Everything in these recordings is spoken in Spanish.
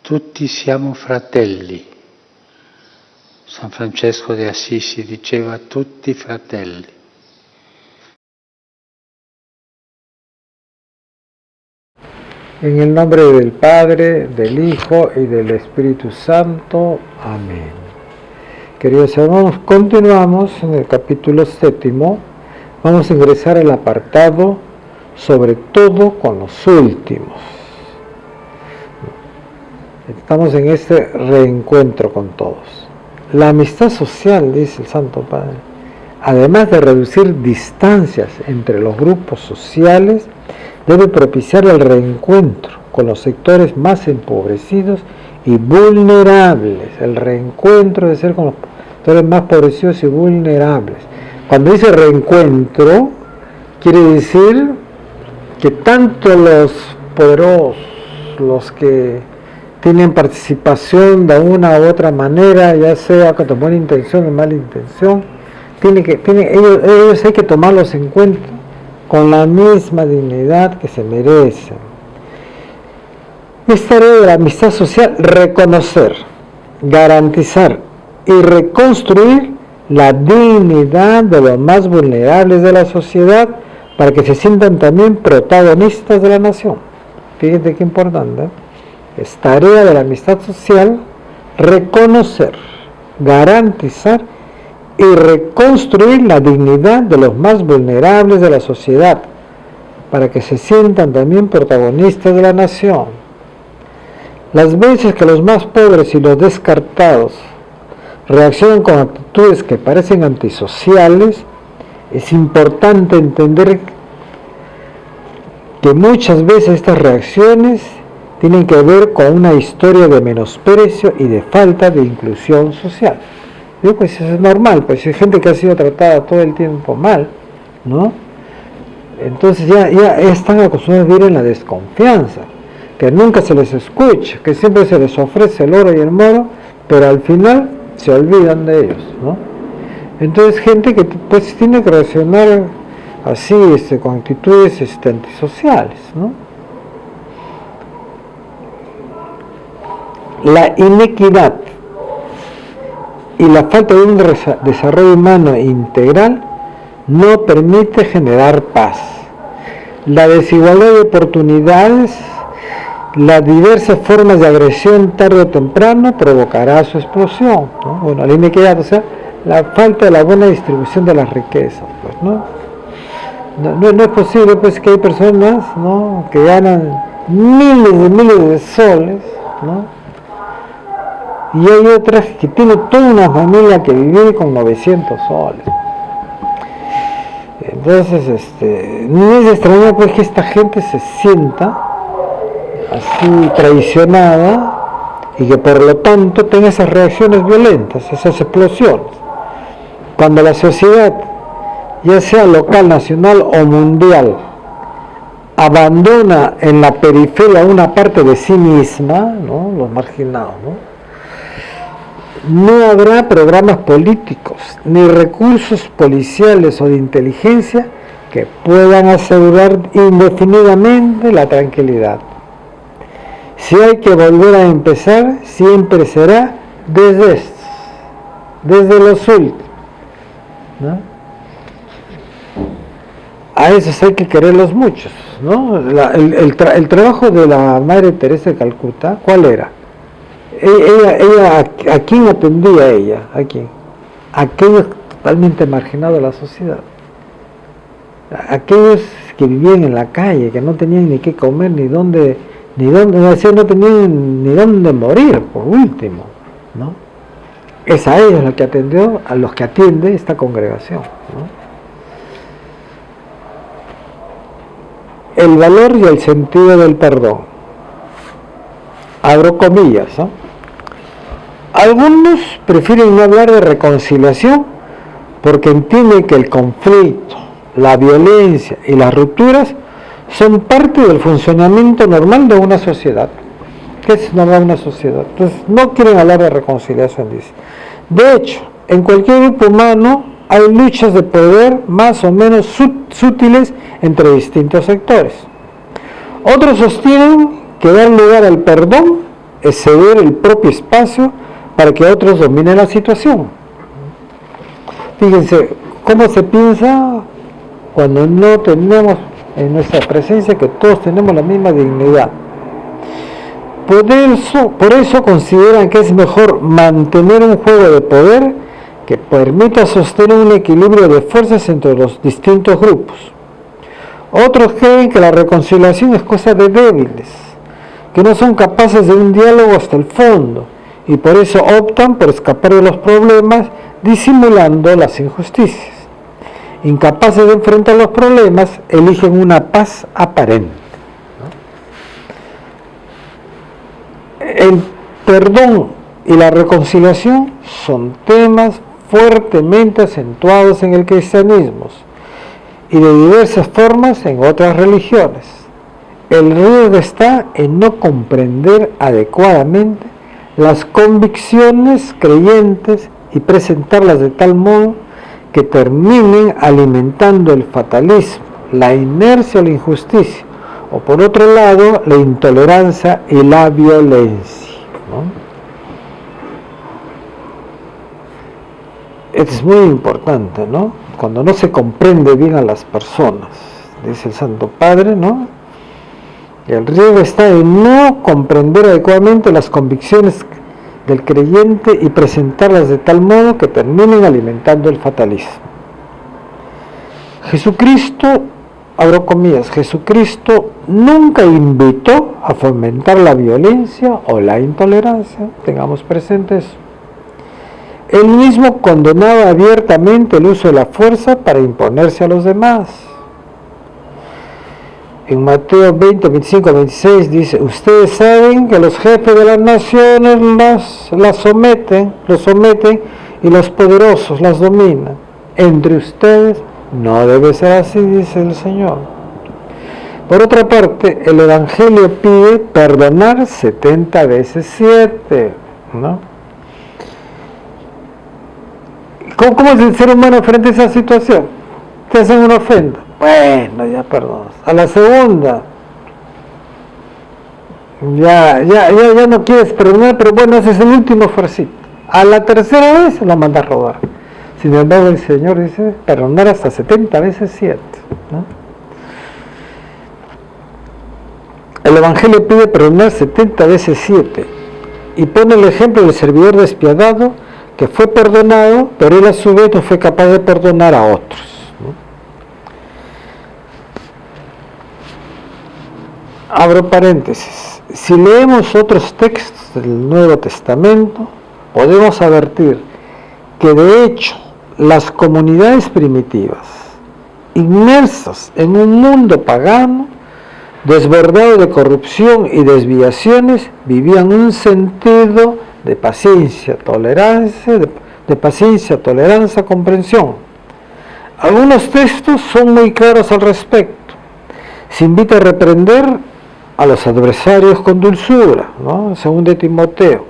Tutti siamo fratelli. San Francesco de Assisi diceva tutti fratelli. En el nombre del Padre, del Hijo y del Espíritu Santo. Amén. Queridos hermanos, continuamos en el capítulo 7. Vamos a ingresar al apartado sobre todo con los últimos. Estamos en este reencuentro con todos. La amistad social, dice el Santo Padre, además de reducir distancias entre los grupos sociales, debe propiciar el reencuentro con los sectores más empobrecidos y vulnerables. El reencuentro debe ser con los sectores más empobrecidos y vulnerables. Cuando dice reencuentro, quiere decir que tanto los poderosos, los que tienen participación de una u otra manera, ya sea con buena intención o mala intención, ellos hay que tomarlos en cuenta con la misma dignidad que se merecen. Es tarea de la amistad social reconocer, garantizar y reconstruir la dignidad de los más vulnerables de la sociedad para que se sientan también protagonistas de la nación. Fíjate qué importante, ¿eh? Es tarea de la amistad social reconocer, garantizar y reconstruir la dignidad de los más vulnerables de la sociedad, para que se sientan también protagonistas de la nación. Las veces que los más pobres y los descartados reaccionan con actitudes que parecen antisociales, es importante entender que muchas veces estas reacciones tienen que ver con una historia de menosprecio y de falta de inclusión social. Pues es normal, pues hay gente que ha sido tratada todo el tiempo mal, ¿no? Entonces ya están acostumbrados a vivir en la desconfianza, que nunca se les escucha, que siempre se les ofrece el oro y el moro, pero al final se olvidan de ellos, ¿no? Entonces gente que pues tiene que reaccionar así, con actitudes antisociales, ¿no? La inequidad y la falta de un desarrollo humano integral no permite generar paz. La desigualdad de oportunidades, las diversas formas de agresión tarde o temprano provocará su explosión, ¿no? Bueno, la inequidad, o sea, la falta de la buena distribución de las riquezas, pues, ¿no? No es posible, pues, que hay personas, ¿no?, que ganan miles de soles, ¿no?, y hay otras que tienen toda una familia que vive con 900 soles. Entonces, no es extraño, pues, que esta gente se sienta así traicionada y que por lo tanto tenga esas reacciones violentas, esas explosiones. Cuando la sociedad, ya sea local, nacional o mundial, abandona en la periferia una parte de sí misma, ¿no?, los marginados, no habrá programas políticos ni recursos policiales o de inteligencia que puedan asegurar indefinidamente la tranquilidad. Si hay que volver a empezar, siempre será desde los últimos, ¿no? A esos hay que quererlos muchos, ¿no? El trabajo de la Madre Teresa de Calcuta, ¿cuál era? Ella ¿a quién atendía ella? ¿A quién? Aquellos totalmente marginados de la sociedad. Aquellos que vivían en la calle, que no tenían ni qué comer, no tenían ni dónde morir, por último, ¿no? Es a ellos a los que atiende esta congregación, ¿no? El valor y el sentido del perdón. Abro comillas, ¿no? Algunos prefieren no hablar de reconciliación porque entienden que el conflicto, la violencia y las rupturas son parte del funcionamiento normal de una sociedad. ¿Qué es normal una sociedad? Entonces no quieren hablar de reconciliación, dice. De hecho, en cualquier grupo humano hay luchas de poder más o menos sutiles entre distintos sectores. Otros sostienen que dar lugar al perdón es ceder el propio espacio para que otros dominen la situación. Fíjense, ¿cómo se piensa cuando no tenemos en nuestra presencia que todos tenemos la misma dignidad? Por eso consideran que es mejor mantener un juego de poder que permita sostener un equilibrio de fuerzas entre los distintos grupos. Otros creen que la reconciliación es cosa de débiles, que no son capaces de un diálogo hasta el fondo, y por eso optan por escapar de los problemas disimulando las injusticias. Incapaces de enfrentar los problemas, eligen una paz aparente. El perdón y la reconciliación son temas fuertemente acentuados en el cristianismo y de diversas formas en otras religiones. El riesgo está en no comprender adecuadamente las convicciones creyentes y presentarlas de tal modo que terminen alimentando el fatalismo, la inercia o la injusticia, o por otro lado, la intolerancia y la violencia, ¿no? Esto es muy importante, ¿no? Cuando no se comprende bien a las personas, dice el Santo Padre, ¿no? El riesgo está en no comprender adecuadamente las convicciones del creyente y presentarlas de tal modo que terminen alimentando el fatalismo. Jesucristo, abro comillas, Jesucristo nunca invitó a fomentar la violencia o la intolerancia, tengamos presente eso. Él mismo condenaba abiertamente el uso de la fuerza para imponerse a los demás. En Mateo 20, 25, 26 dice, ustedes saben que los jefes de las naciones los someten y los poderosos las dominan. Entre ustedes no debe ser así, dice el Señor. Por otra parte, el Evangelio pide perdonar 70 veces 7, ¿no? ¿Cómo es el ser humano frente a esa situación? Te hacen una ofensa. Bueno, ya perdonas. A la segunda, ya no quieres perdonar, pero bueno, ese es el último esfuercito. A la tercera vez la mandas a rodar. Sin embargo, el Señor dice perdonar hasta 70 veces 7, ¿no? El Evangelio pide perdonar 70 veces 7 y pone el ejemplo del servidor despiadado que fue perdonado, pero él a su vez no fue capaz de perdonar a otros, ¿no? Abro paréntesis. Si leemos otros textos del Nuevo Testamento, podemos advertir que de hecho las comunidades primitivas, inmersas en un mundo pagano, desbordado de corrupción y desviaciones, vivían un sentido de paciencia, tolerancia, comprensión. Algunos textos son muy claros al respecto. Se invita a reprender a los adversarios con dulzura, ¿no? Según de Timoteo.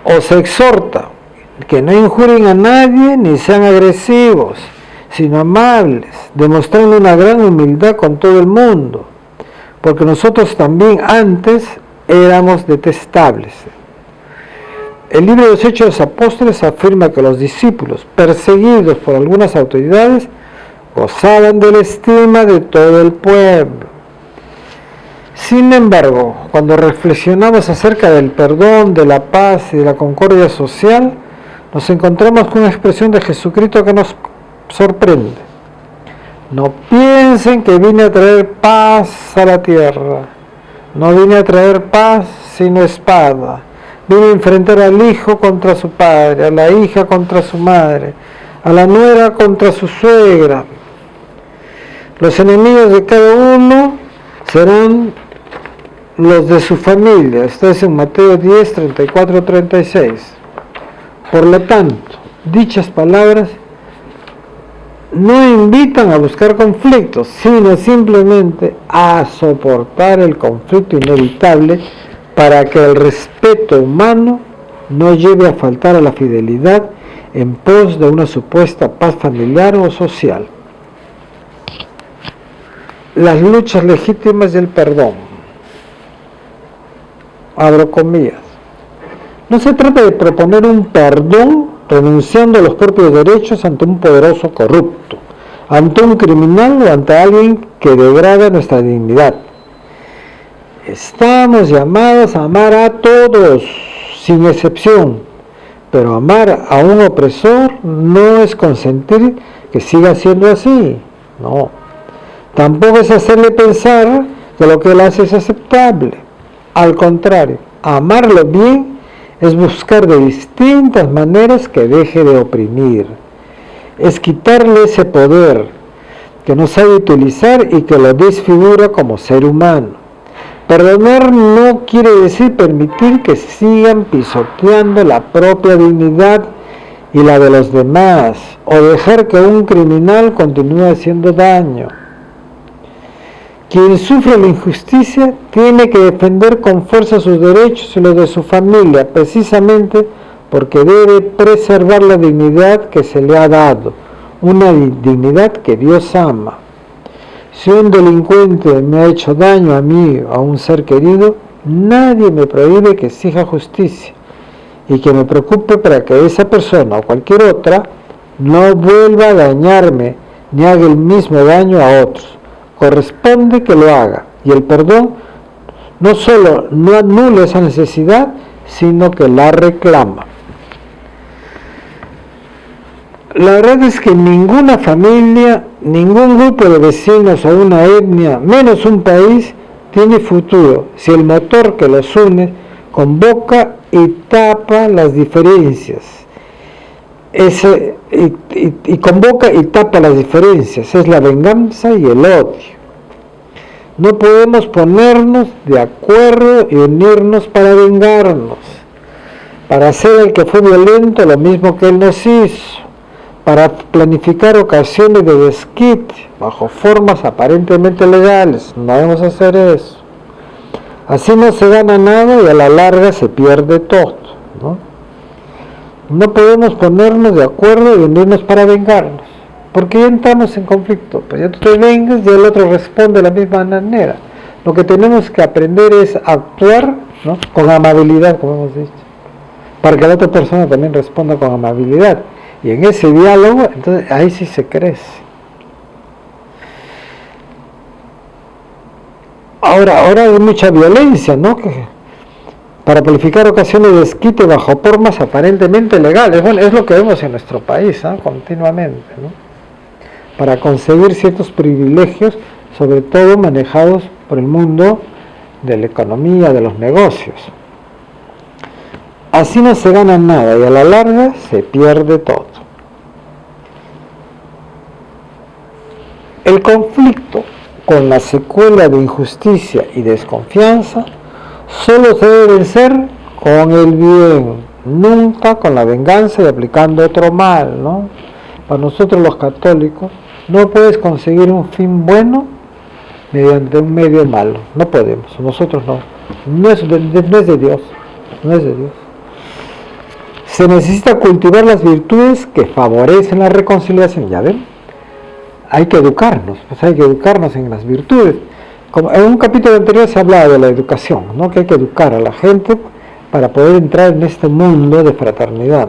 O se exhorta que no injurien a nadie ni sean agresivos, sino amables, demostrando una gran humildad con todo el mundo, porque nosotros también antes éramos detestables. El libro de los Hechos de los Apóstoles afirma que los discípulos, perseguidos por algunas autoridades, gozaban de la estima de todo el pueblo. Sin embargo, cuando reflexionamos acerca del perdón, de la paz y de la concordia social, nos encontramos con una expresión de Jesucristo que nos sorprende. No piensen que vine a traer paz a la tierra. No vine a traer paz sino espada. Vine a enfrentar al hijo contra su padre, a la hija contra su madre, a la nuera contra su suegra. Los enemigos de cada uno serán los de su familia. Esto es en Mateo 10, 34, 36. Por lo tanto, dichas palabras no invitan a buscar conflictos, sino simplemente a soportar el conflicto inevitable para que el respeto humano no lleve a faltar a la fidelidad en pos de una supuesta paz familiar o social. Las luchas legítimas del perdón. abro comillas. No se trata de proponer un perdón renunciando a los propios derechos ante un poderoso corrupto, ante un criminal o ante alguien que degrada nuestra dignidad. Estamos llamados a amar a todos, sin excepción, pero amar a un opresor no es consentir que siga siendo así, no. Tampoco es hacerle pensar que lo que él hace es aceptable. Al contrario, amarlo bien es buscar de distintas maneras que deje de oprimir. Es quitarle ese poder que no sabe utilizar y que lo desfigura como ser humano. Perdonar no quiere decir permitir que sigan pisoteando la propia dignidad y la de los demás, o dejar que un criminal continúe haciendo daño. Quien sufre la injusticia tiene que defender con fuerza sus derechos y los de su familia, precisamente porque debe preservar la dignidad que se le ha dado, una dignidad que Dios ama. Si un delincuente me ha hecho daño a mí o a un ser querido, nadie me prohíbe que exija justicia y que me preocupe para que esa persona o cualquier otra no vuelva a dañarme ni haga el mismo daño a otros. Corresponde que lo haga, y el perdón no solo no anula esa necesidad, sino que la reclama. La verdad es que ninguna familia, ningún grupo de vecinos o una etnia, menos un país, tiene futuro si el motor que los une convoca y tapa las diferencias. Convoca y tapa las diferencias, es la venganza y el odio. No podemos ponernos de acuerdo y unirnos para vengarnos, para hacer al que fue violento lo mismo que él nos hizo, para planificar ocasiones de desquite bajo formas aparentemente legales. No debemos hacer eso. Así no se gana nada y a la larga se pierde todo, ¿no? No podemos ponernos de acuerdo y unirnos para vengarnos, porque ya entramos en conflicto. Pues ya tú te vengas y el otro responde de la misma manera. Lo que tenemos que aprender es actuar, ¿no?, con amabilidad, como hemos dicho, para que la otra persona también responda con amabilidad. Y en ese diálogo, entonces ahí sí se crece. Ahora hay mucha violencia, ¿no?, para planificar ocasiones de desquite bajo formas aparentemente legales. Bueno, es lo que vemos en nuestro país, ¿no?, continuamente, ¿no?, para conseguir ciertos privilegios, sobre todo manejados por el mundo de la economía, de los negocios. Así no se gana nada y a la larga se pierde todo. El conflicto con la secuela de injusticia y desconfianza solo se debe vencer con el bien, nunca con la venganza y aplicando otro mal, ¿no? Para nosotros los católicos no puedes conseguir un fin bueno mediante un medio malo, no podemos, nosotros no es de Dios, no es de Dios. Se necesita cultivar las virtudes que favorecen la reconciliación, ¿ya ven? Hay que educarnos, en las virtudes. Como en un capítulo anterior se hablaba de la educación, ¿no?, que hay que educar a la gente para poder entrar en este mundo de fraternidad.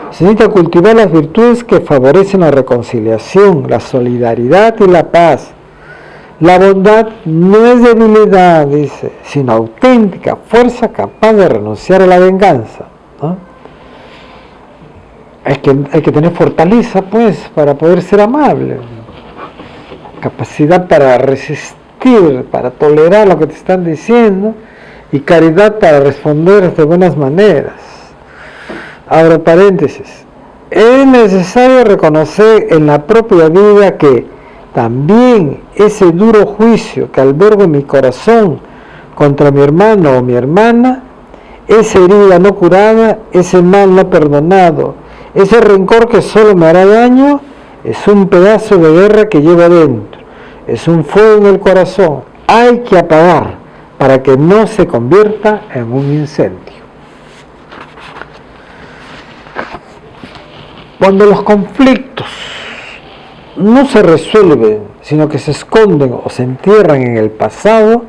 Se necesita cultivar las virtudes que favorecen la reconciliación, la solidaridad y la paz. La bondad no es debilidad, dice, sino auténtica fuerza capaz de renunciar a la venganza, ¿no? Hay que tener fortaleza, pues, para poder ser amable, capacidad para resistir, para tolerar lo que te están diciendo, y caridad para responder de buenas maneras. Abro paréntesis. Es necesario reconocer en la propia vida que también ese duro juicio que albergo en mi corazón contra mi hermano o mi hermana, esa herida no curada, ese mal no perdonado, ese rencor que solo me hará daño, es un pedazo de guerra que llevo adentro, es un fuego en el corazón, hay que apagar para que no se convierta en un incendio. Cuando los conflictos no se resuelven, sino que se esconden o se entierran en el pasado,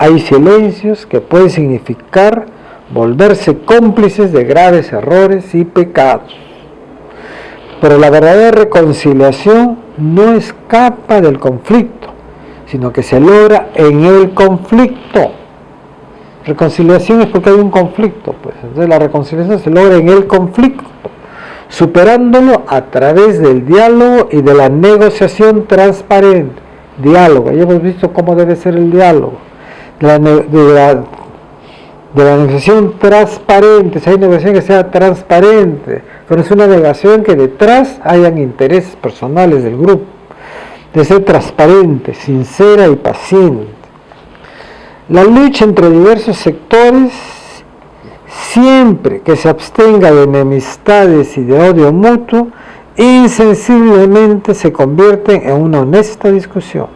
hay silencios que pueden significar volverse cómplices de graves errores y pecados. Pero la verdadera reconciliación no escapa del conflicto, sino que se logra en el conflicto. Reconciliación es porque hay un conflicto, pues. Entonces la reconciliación se logra en el conflicto, superándolo a través del diálogo y de la negociación transparente. Diálogo, ya hemos visto cómo debe ser el diálogo. De la negociación transparente, si hay negociación que sea transparente, pero es una negociación que detrás hayan intereses personales del grupo, de ser transparente, sincera y paciente. La lucha entre diversos sectores, siempre que se abstenga de enemistades y de odio mutuo, insensiblemente se convierte en una honesta discusión.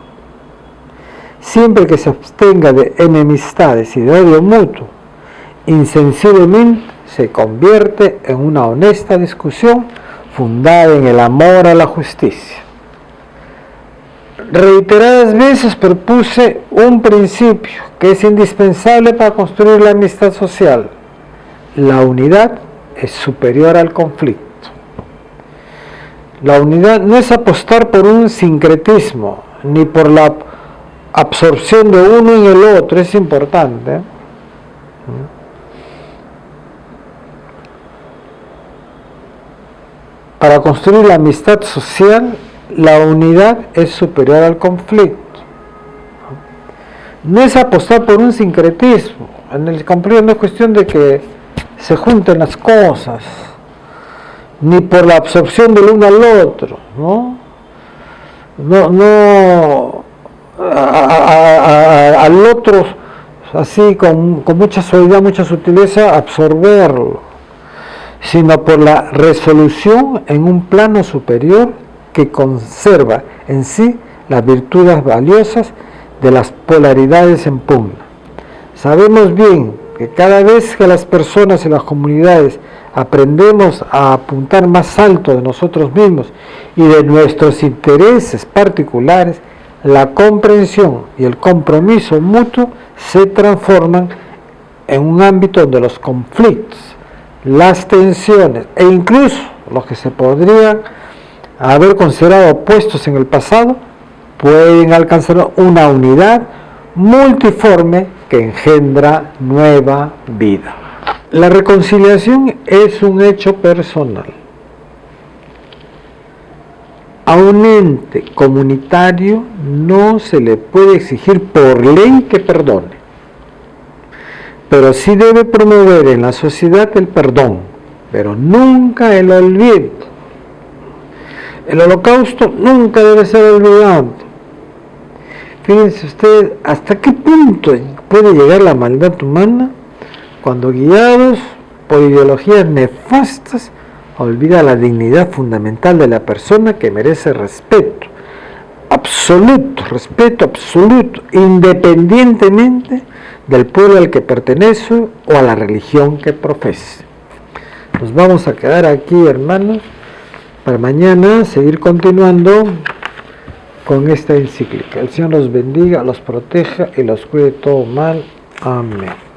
Siempre que se abstenga de enemistades y de odio mutuo, insensiblemente se convierte en una honesta discusión fundada en el amor a la justicia. Reiteradas veces propuse un principio que es indispensable para construir la amistad social. La unidad es superior al conflicto. La unidad no es apostar por un sincretismo, ni por la absorción de uno en el otro, es importante. Para construir la amistad social, la unidad es superior al conflicto. No es apostar por un sincretismo. En el conflicto no es cuestión de que se junten las cosas, ni por la absorción del uno al otro, ¿no? Al otro, así con mucha suavidad, mucha sutileza, absorberlo, sino por la resolución en un plano superior que conserva en sí las virtudes valiosas de las polaridades en pugna. Sabemos bien que cada vez que las personas y las comunidades aprendemos a apuntar más alto de nosotros mismos y de nuestros intereses particulares, la comprensión y el compromiso mutuo se transforman en un ámbito donde los conflictos, las tensiones e incluso los que se podrían haber considerado opuestos en el pasado pueden alcanzar una unidad multiforme que engendra nueva vida. La reconciliación es un hecho personal. A un ente comunitario no se le puede exigir por ley que perdone, pero sí debe promover en la sociedad el perdón, pero nunca el olvido. El holocausto nunca debe ser olvidado. Fíjense ustedes hasta qué punto puede llegar la maldad humana cuando, guiados por ideologías nefastas, olvida la dignidad fundamental de la persona que merece respeto absoluto, independientemente del pueblo al que pertenece o a la religión que profese. Nos vamos a quedar aquí, hermanos, para mañana seguir continuando con esta encíclica. El Señor los bendiga, los proteja y los cuide de todo mal. Amén.